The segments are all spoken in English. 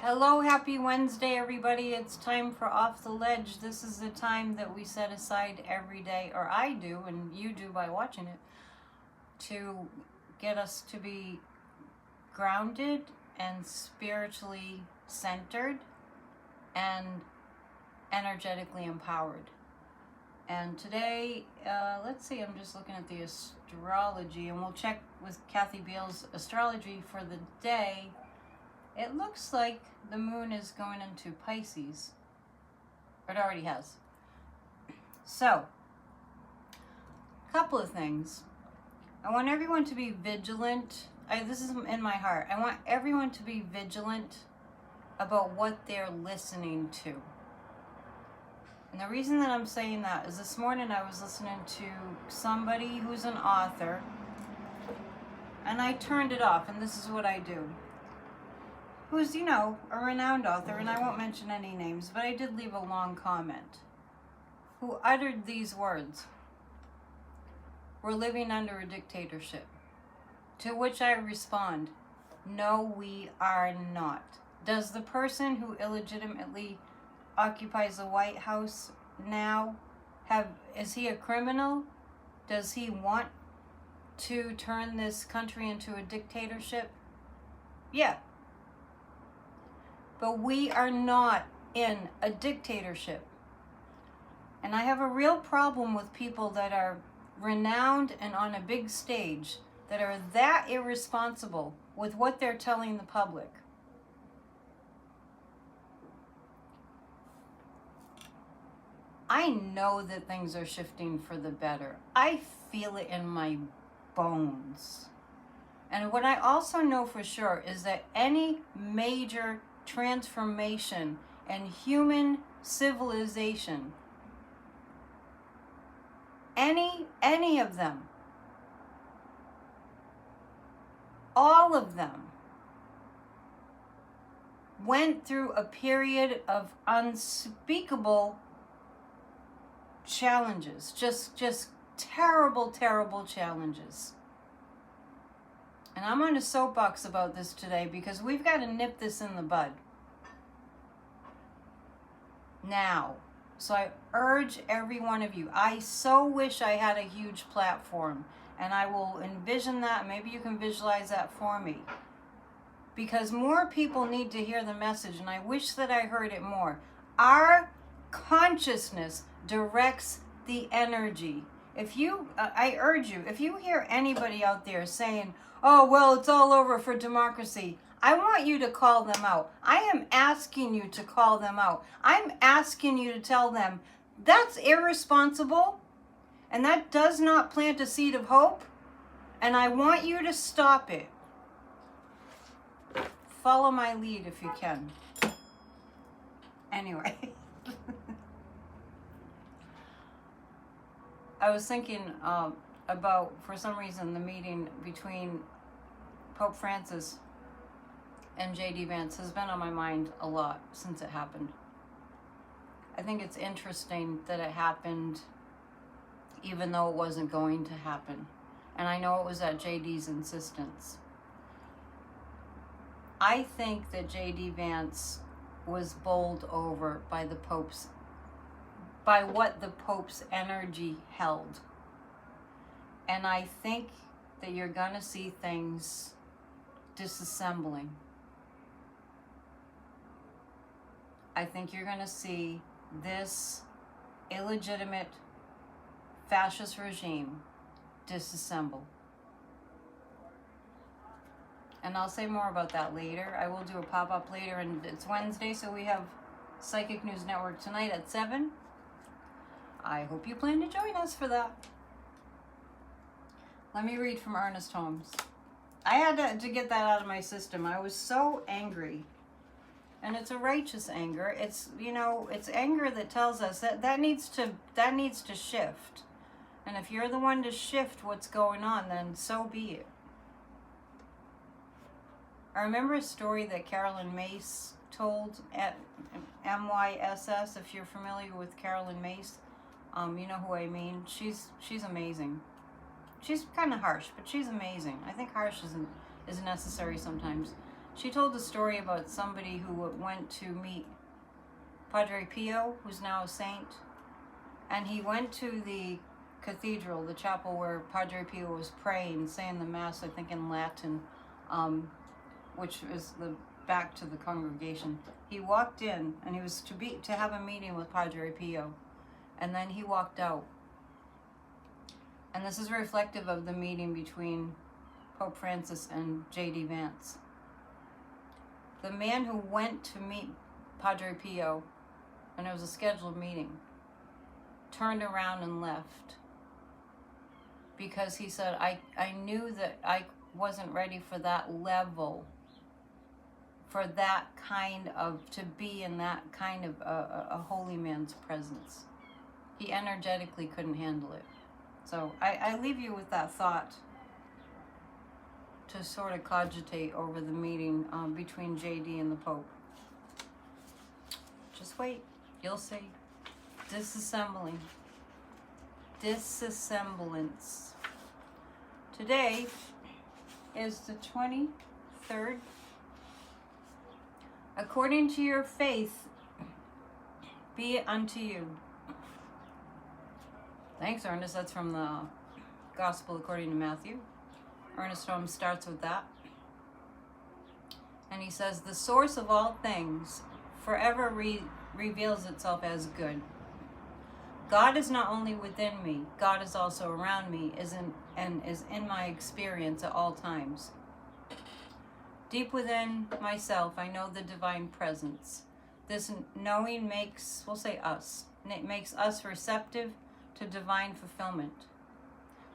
Hello, happy Wednesday, everybody. It's time for Off the Ledge. This is the time that we set aside every day, or I do, and you do by watching it, to get us to be grounded and spiritually centered and energetically empowered. And today, let's see, I'm just looking at the astrology, and we'll check with Kathy Beale's astrology for the day. It looks like the moon is going into Pisces. It already has. So, a couple of things. I want everyone to be vigilant. This is in my heart. I want everyone to be vigilant about what they're listening to. And the reason that I'm saying that is this morning I was listening to somebody who's an author, and I turned it off, and this is what I do. Who's, a renowned author, and I won't mention any names, but I did leave a long comment, who uttered these words: "We're living under a dictatorship." To which I respond, no, we are not. Does the person who illegitimately occupies the White House now is he a criminal? Does he want to turn this country into a dictatorship? Yeah. But we are not in a dictatorship. And I have a real problem with people that are renowned and on a big stage that are that irresponsible with what they're telling the public. I know that things are shifting for the better. I feel it in my bones. And what I also know for sure is that any major transformation in human civilization, any of them, all of them, went through a period of unspeakable challenges, just terrible challenges. And I'm on a soapbox about this today because we've got to nip this in the bud now. So I urge every one of you, I so wish I had a huge platform, and I will envision that. Maybe you can visualize that for me, because more people need to hear the message, and I wish that I heard it more. Our consciousness directs the energy. I urge you, if you hear anybody out there saying, "Oh, well, it's all over for democracy," I want you to call them out. I am asking you to call them out. I'm asking you to tell them that's irresponsible, and that does not plant a seed of hope, and I want you to stop it. Follow my lead if you can. Anyway. I was thinking about, for some reason, the meeting between Pope Francis and J.D. Vance has been on my mind a lot since it happened. I think it's interesting that it happened even though it wasn't going to happen. And I know it was at J.D.'s insistence. I think that J.D. Vance was bowled over by what the Pope's energy held. And I think that you're going to see things disassembling. I think you're going to see this illegitimate fascist regime disassemble. And I'll say more about that later. I will do a pop-up later, and it's Wednesday, so we have Psychic News Network tonight at 7. I hope you plan to join us for that. Let me read from Ernest Holmes. I had to get that out of my system. I was so angry. And it's a righteous anger. It's, it's anger that tells us that needs to shift. And if you're the one to shift what's going on, then so be it. I remember a story that Carolyn Mace told at MYSS. If you're familiar with Carolyn Mace, you know who I mean. She's amazing. She's kind of harsh, but she's amazing. I think harsh is necessary sometimes. She told a story about somebody who went to meet Padre Pio, who's now a saint, and he went to the cathedral, the chapel where Padre Pio was praying, saying the Mass, I think in Latin, which is the back to the congregation. He walked in, and he was to have a meeting with Padre Pio, and then he walked out. And this is reflective of the meeting between Pope Francis and J.D. Vance. The man who went to meet Padre Pio, and it was a scheduled meeting, turned around and left because he said, I knew that I wasn't ready for that level, for that kind of, to be in that kind of a holy man's presence. He energetically couldn't handle it. So I leave you with that thought to sort of cogitate over the meeting between JD and the Pope. Just wait, you'll see. Disassembling. Disassemblance. Today is the 23rd. According to your faith, be it unto you. Thanks, Ernest. That's from the Gospel according to Matthew. Ernest Holmes starts with that. And he says, the source of all things forever reveals itself as good. God is not only within me, God is also around me, is in my experience at all times. Deep within myself, I know the divine presence. This knowing makes, we'll say us, it makes us receptive to divine fulfillment.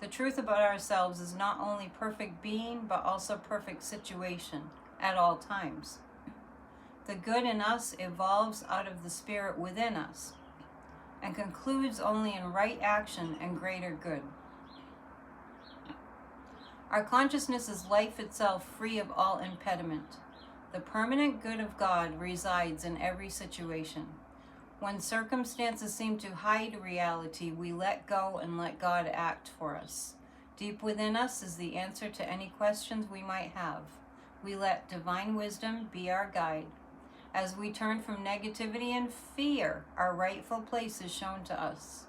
The truth about ourselves is not only perfect being, but also perfect situation at all times. The good in us evolves out of the spirit within us and concludes only in right action and greater good. Our consciousness is life itself, free of all impediment. The permanent good of God resides in every situation. When circumstances seem to hide reality, we let go and let God act for us. Deep within us is the answer to any questions we might have. We let divine wisdom be our guide. As we turn from negativity and fear, our rightful place is shown to us.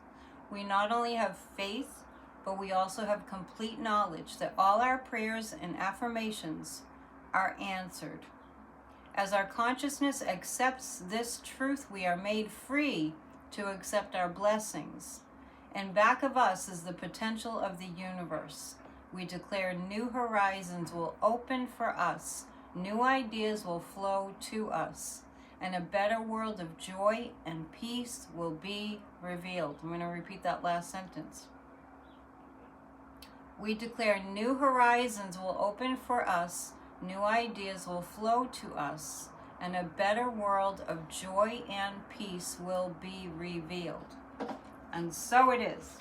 We not only have faith, but we also have complete knowledge that all our prayers and affirmations are answered. As our consciousness accepts this truth, we are made free to accept our blessings. And back of us is the potential of the universe. We declare new horizons will open for us. New ideas will flow to us. And a better world of joy and peace will be revealed. I'm going to repeat that last sentence. We declare new horizons will open for us. New ideas will flow to us, and a better world of joy and peace will be revealed. And so it is.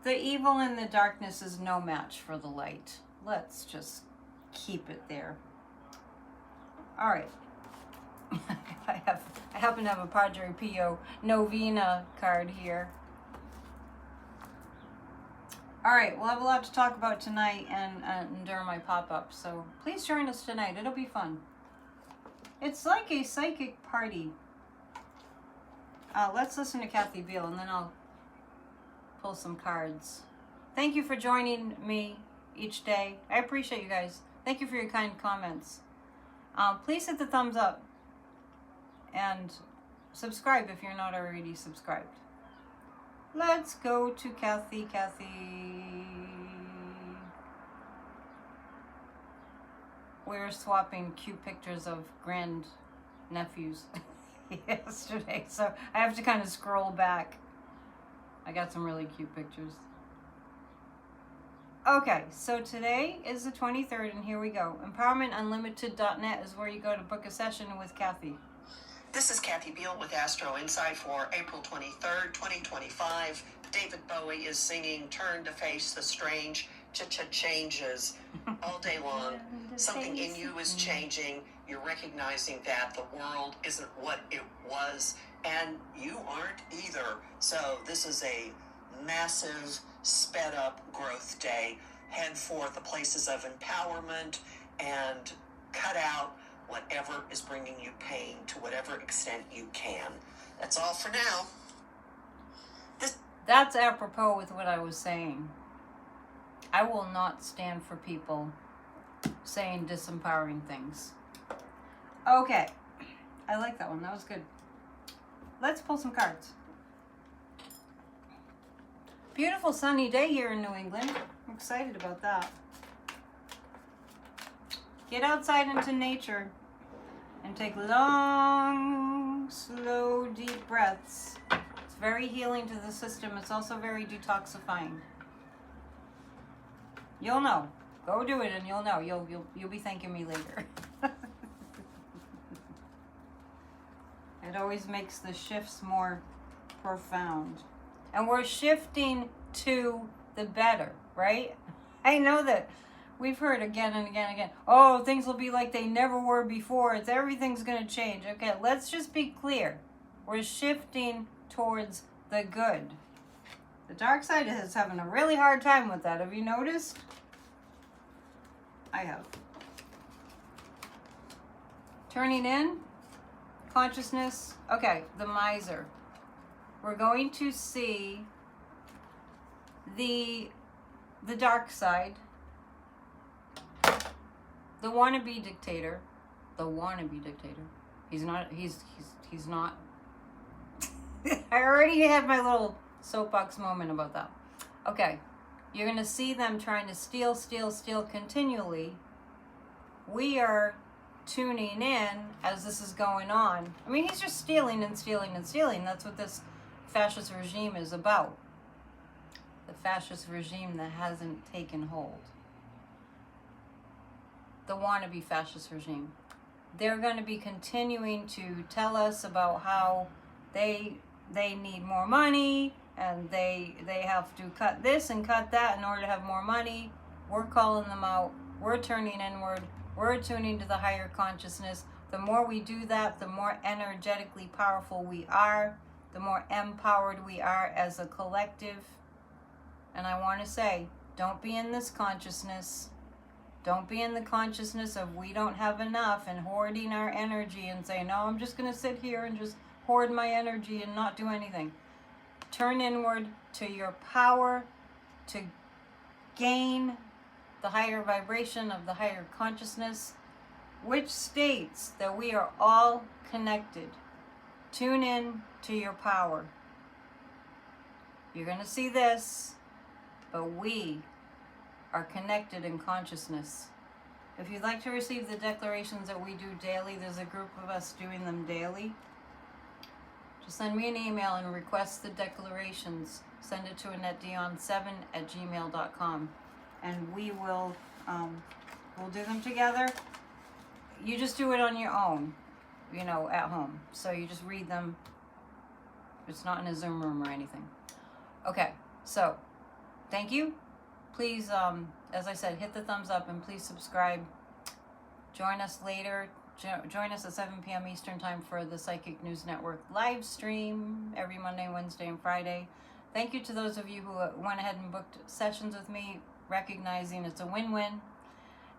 The evil and the darkness is no match for the light. Let's just keep it there. All right. I happen to have a Padre Pio Novena card here. All right, we'll have a lot to talk about tonight and during my pop-up, so please join us tonight. It'll be fun. It's like a psychic party. Let's listen to Kathy Beal, and then I'll pull some cards. Thank you for joining me each day. I appreciate you guys. Thank you for your kind comments. Please hit the thumbs up and subscribe if you're not already subscribed. Let's go to Kathy. We're swapping cute pictures of grand nephews yesterday, so I have to kind of scroll back. I got some really cute pictures. Okay, so today is the 23rd, and here we go. EmpowermentUnlimited.net is where you go to book a session with Kathy. This is Kathy Beal with Astro Insight for April 23rd, 2025. David Bowie is singing Turn to Face the Strange changes all day long. Something in you is changing. You're recognizing that the world isn't what it was, and you aren't either. So this is a massive sped up growth day. head for the places of empowerment and cut out whatever is bringing you pain to whatever extent you can. That's all for now. That's apropos with what I was saying. I will not stand for people saying disempowering things. Okay. I like that one. That was good. Let's pull some cards. Beautiful sunny day here in New England. I'm excited about that. Get outside into nature and take long, slow, deep breaths. It's very healing to the system. It's also very detoxifying. You'll know. Go do it and you'll know. You'll be thanking me later. It always makes the shifts more profound. And we're shifting to the better, right? I know that we've heard again and again and again, oh, things will be like they never were before. Everything's going to change. Okay, let's just be clear. We're shifting towards the good. The dark side is having a really hard time with that. Have you noticed? I have. Turning in. Consciousness. Okay, the miser. We're going to see the dark side. The wannabe dictator. He's not. I already had my little soapbox moment about that. Okay. You're going to see them trying to steal continually. We are tuning in as this is going on. I mean, he's just stealing and stealing and stealing. That's what this fascist regime is about. The fascist regime that hasn't taken hold. The wannabe fascist regime. They're going to be continuing to tell us about how they need more money and they have to cut this and cut that in order to have more money. We're calling them out. We're turning inward. We're attuning to the higher consciousness. The more we do that, the more energetically powerful we are, the more empowered we are as a collective. And I want to say, don't be in this consciousness. Don't be in the consciousness of we don't have enough and hoarding our energy and say, no, I'm just going to sit here and just hoard my energy and not do anything. Turn inward to your power to gain the higher vibration of the higher consciousness, which states that we are all connected. Tune in to your power. You're going to see this, but we are connected in consciousness. If you'd like to receive the declarations that we do daily, there's a group of us doing them daily. Just send me an email and request the declarations. Send it to AnnetteDion7@gmail.com. And we will we'll do them together. You just do it on your own, at home. So you just read them. It's not in a Zoom room or anything. Okay, so thank you. Please, as I said, hit the thumbs up and please subscribe. Join us later. Join us at 7 p.m. Eastern Time for the Psychic News Network live stream every Monday, Wednesday, and Friday. Thank you to those of you who went ahead and booked sessions with me, recognizing it's a win-win,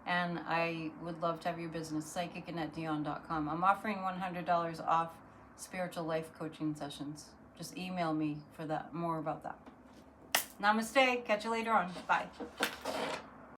and I would love to have your business. psychic@AnnetteDion.com. I'm offering $100 off spiritual life coaching sessions. Just email me for that, more about that. Namaste. Catch you later on. Bye.